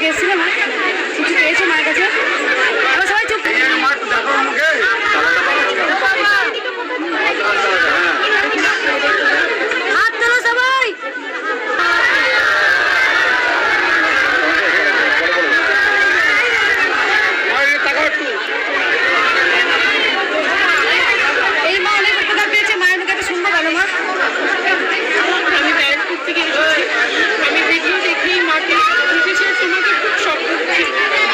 থেকে এসেছিলে মা, কিছু পেয়েছো মায়ের কাছে? এবার সবাই চুপ। হাত তোলো সবাই। এই মা অনেক উপকার পেয়েছে, মায়ের মুখে একটা শুনবো কেন মা? আমি ব্যারাকপুর থেকে এসেছি। আমি ভিডিও দেখেই মাকে বুঝেছি তোমাকে খুব স্বপ্ন দেখি।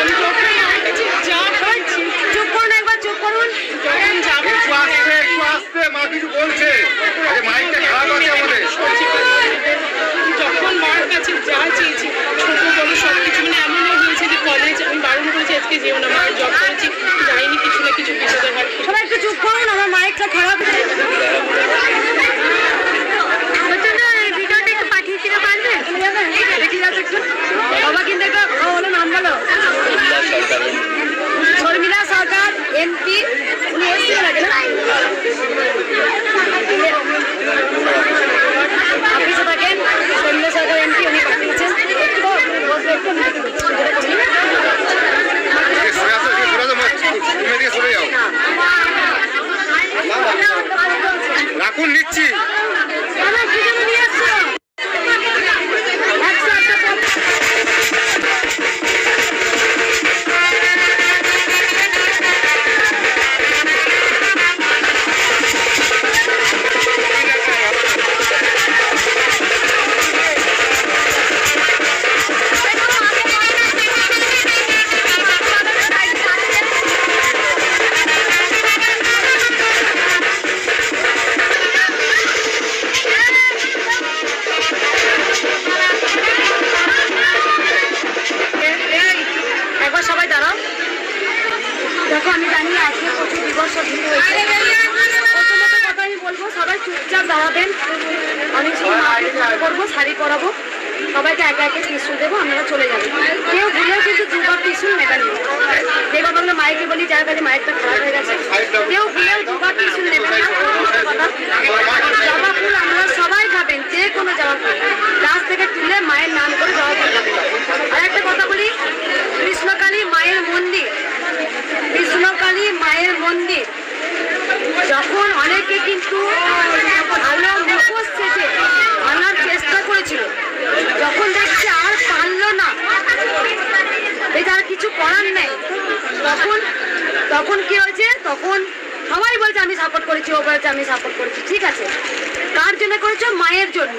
আমি যখন মায়ের কাছে যা পাচ্ছি, চুপ করুন, একবার চুপ করুন। যখন যাবো মা কিছু বলছে, মাইকটা খারাপ আছে আমাদের। যখন মার কাছে যা চেয়েছি, ছোট বড় সব কিছু, মানে এমনও হয়েছে যে কলেজ আমি বারণ করেছি আজকে যেও না, মায়ের জব করেছি, যাইনি, কিছু না কিছু বিপদের হয়। সবাই একটু চুপ করুন, আমার মাইকটা খারাপ। ভিডিওটা একটু পাঠিয়ে দিতে পারবেন? দেখি যাচ্ছে একটু। বাবা কিন্তু একটা হলো নাম বলো। শর্মিলা সরকার এমপি, উনি এসেছিলেন আগে না? আপনি তো থাকেন, শর্মিলা সরকার এমপি, উনি পাঠিয়েছেন। একটু বসবে, একটু আমি দেখে দিচ্ছি। রাখুন, নিচ্ছি। আমার পিছনে নিয়ে আসছো। একবার সবাই দাঁড়াও। দেখো, আমি জানি আজকে প্রচুর বিবর্ষ ভিড় হয়েছে। প্রথমত কথা আমি বলবো, সবাই চুপচাপ দাঁড়াবেন। আমি করবো, শাড়ি পরাবো, সবাইকে একে একে ত্রিশূল দেবো, আপনারা চলে যাবেন। কেউ ভুলেও কিন্তু দুবার ত্রিশূল নেবেন না। যে কথাগুলো মাইকে বলি, যার কাছে মাইকটা খারাপ হয়ে গেছে, কেউ ভুলেও দুবার ত্রিশূল নেবেন না। জবা ফুল আপনারা সবাই খাবেন, যে কোনো জবা ফুল গাছ থেকে তুলে মায়ের নাম করে জবা ফুল খাবেন। আর একটা কথা বলি, কৃষ্ণকালী মায়ের মন্দির, কৃষ্ণকালী মায়ের মন্দির, যখন অনেকে কিন্তু ভালো মুখোশ থেকে আনার চেষ্টা করেছিল, যখন দেখছে আর পারলো না, এটা আর কিছু করার নেই, তখন কি হয়েছে? তখন সবাই বলছে আমি সাপোর্ট করেছি, ও বলছে আমি সাপোর্ট করেছি। ঠিক আছে, কার জন্য করেছো? মায়ের জন্য।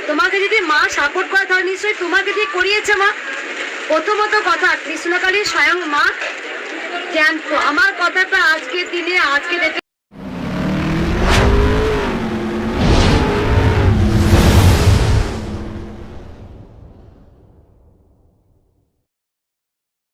তোমাকে যদি মা সাপোর্ট করে, তাহলে নিশ্চয়ই তোমাকে দিয়ে করিয়েছে মা। প্রথমত কথা, কৃষ্ণকালী স্বয়ং মা জ্ঞান। আমার কথাটা আজকের দিনে, আজকে